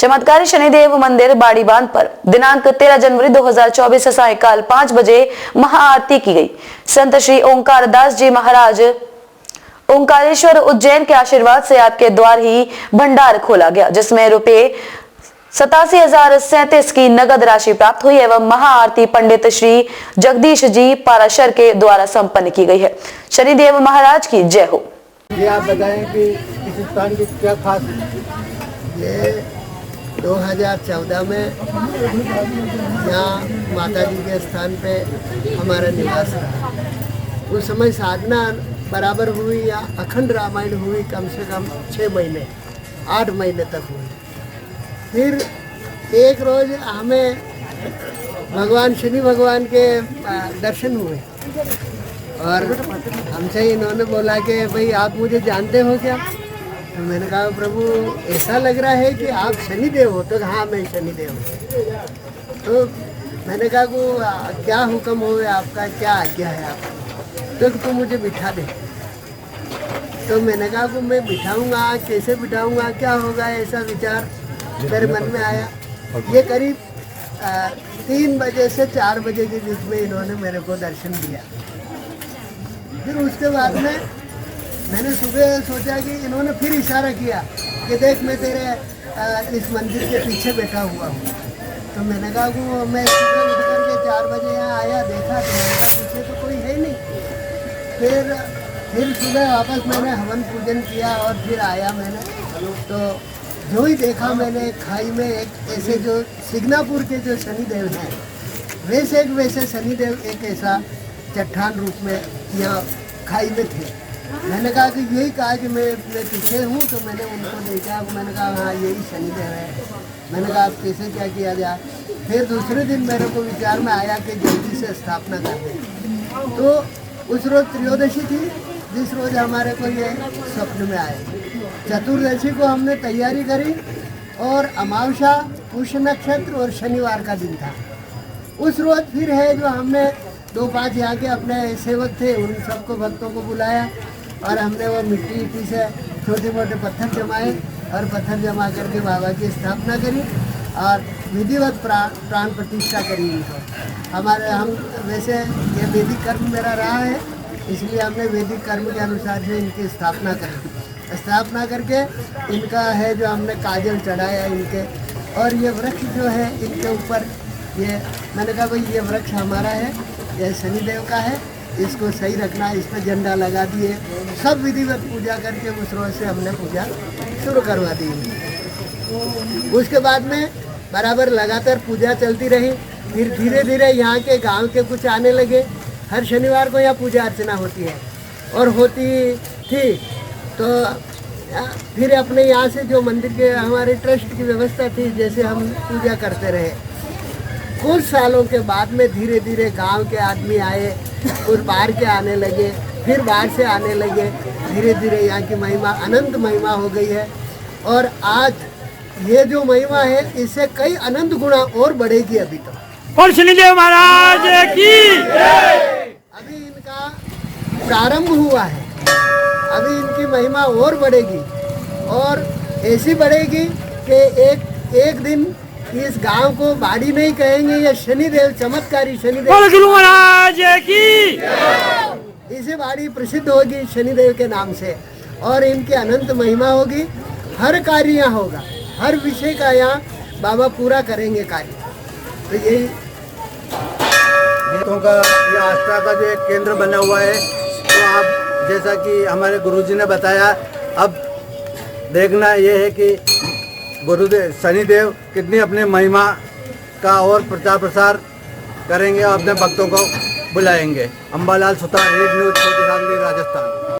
चमत्कारी शनिदेव मंदिर बाड़ी बांध पर दिनांक 13 जनवरी 2024 सायंकाल 5 बजे महाआरती की गई। संत श्री ओंकार दास जी महाराज ओंकारेश्वर उज्जैन के आशीर्वाद से आपके द्वार ही भंडार खोला गया, जिसमें रुपए 87,037 की नगद राशि प्राप्त हुई एवं महाआरती पंडित श्री जगदीश जी पाराशर के द्वारा संपन्न की गई है। शनिदेव महाराज की जय हो। ये आप बताएं कि इस स्थान की क्या खास? ये 2014 में यहाँ माता जी के स्थान पे हमारा निवास रहा। उस समय साधना बराबर हुई या अखंड रामायण हुई कम से कम 6 महीने 8 महीने तक हुई। फिर एक रोज हमें भगवान शनि भगवान के दर्शन हुए और हमसे इन्होंने बोला कि भाई आप मुझे जानते हो क्या? तो मैंने कहा प्रभु ऐसा लग रहा है कि आप शनिदेव हो। तो हाँ मैं शनिदेव हूँ। तो मैंने कहा को क्या हुक्म हो आपका, क्या आज्ञा है आपका? तो तू मुझे बिठा दे। तो मैंने कहा को मैं बिठाऊंगा, कैसे बिठाऊंगा, क्या होगा, ऐसा विचार मेरे मन में आया। ये करीब 3 बजे से 4 बजे के बीच में इन्होंने मेरे को दर्शन दिया। फिर उसके बाद में मैंने सुबह सोचा कि इन्होंने फिर इशारा किया कि देख मैं तेरे इस मंदिर के पीछे बैठा हुआ हूँ। तो मैंने कहा कि मैं सुबह उठ करके 4 बजे यहाँ आया, देखा तो मैंने कहा पीछे तो कोई है नहीं। फिर सुबह वापस मैंने हवन पूजन किया और फिर आया मैंने। तो जो ही देखा मैंने खाई में एक ऐसे जो सिग्नापुर के जो शनिदेव हैं वैसे शनिदेव एक ऐसा चट्टान रूप में यहाँ खाई में थे। मैंने कहा कि यही कहा कि मैं पीछे हूँ। तो मैंने उनको देखा, मैंने कहा हाँ यही शनिदेव है। मैंने कहा आप कैसे क्या किया जाए? फिर दूसरे दिन मेरे को विचार में आया कि जल्दी से स्थापना कर दें। तो उस रोज़ त्रयोदशी थी, जिस रोज़ हमारे को ये स्वप्न में आए। चतुर्दशी को हमने तैयारी करी और अमावस्या, पुष्य नक्षत्र और शनिवार का दिन था। उस रोज़ फिर है जो हमने 2-5 यहाँ के अपने सेवक थे उन सबको भक्तों को बुलाया और हमने वो मिट्टी से छोटे मोटे पत्थर जमाए और पत्थर जमा करके बाबा की स्थापना करी और विधिवत प्राण प्रतिष्ठा करी इनको। हम वैसे ये वैदिक कर्म मेरा रहा है, इसलिए हमने वैदिक कर्म के अनुसार से इनकी स्थापना करी। स्थापना करके इनका है जो हमने काजल चढ़ाया इनके, और ये वृक्ष जो है इनके ऊपर ये मैंने कहा भाई ये वृक्ष हमारा है, यह शनिदेव का है, इसको सही रखना। इस पर झंडा लगा दिए, सब विधिवत पूजा करके उस रोज से हमने पूजा शुरू करवा दी। उसके बाद में बराबर लगातार पूजा चलती रही। फिर धीरे धीरे यहाँ के गांव के कुछ आने लगे। हर शनिवार को यहाँ पूजा अर्चना होती है और होती थी। तो फिर अपने यहाँ से जो मंदिर के हमारे ट्रस्ट की व्यवस्था थी, जैसे हम पूजा करते रहे। कुछ सालों के बाद में धीरे धीरे गांव के आदमी आए, कुछ बाहर के आने लगे, फिर बाहर से आने लगे। धीरे धीरे यहाँ की महिमा अनंत महिमा हो गई है और आज ये जो महिमा है इससे कई अनंत गुना और बढ़ेगी अभी तो। और शनिदेव महाराज की अभी इनका प्रारंभ हुआ है, अभी इनकी महिमा और बढ़ेगी और ऐसी बढ़ेगी कि एक दिन इस गांव को बाड़ी नहीं कहेंगे, ये शनिदेव चमत्कारी शनिदेव महाराज की इसे बाड़ी प्रसिद्ध होगी शनिदेव के नाम से और इनकी अनंत महिमा होगी। हर कार्य यहाँ होगा, हर विषय का यहाँ बाबा पूरा करेंगे कार्य। तो यही गीतों का ये आस्था का जो एक केंद्र बना हुआ है, तो आप जैसा कि हमारे गुरुजी ने बताया, अब देखना ये है कि गुरुदेव शनिदेव कितनी अपनी महिमा का और प्रचार प्रसार करेंगे और अपने भक्तों को बुलाएंगे। अंबालाल सुतार, रेड न्यूज़, छोटी सांगली, राजस्थान।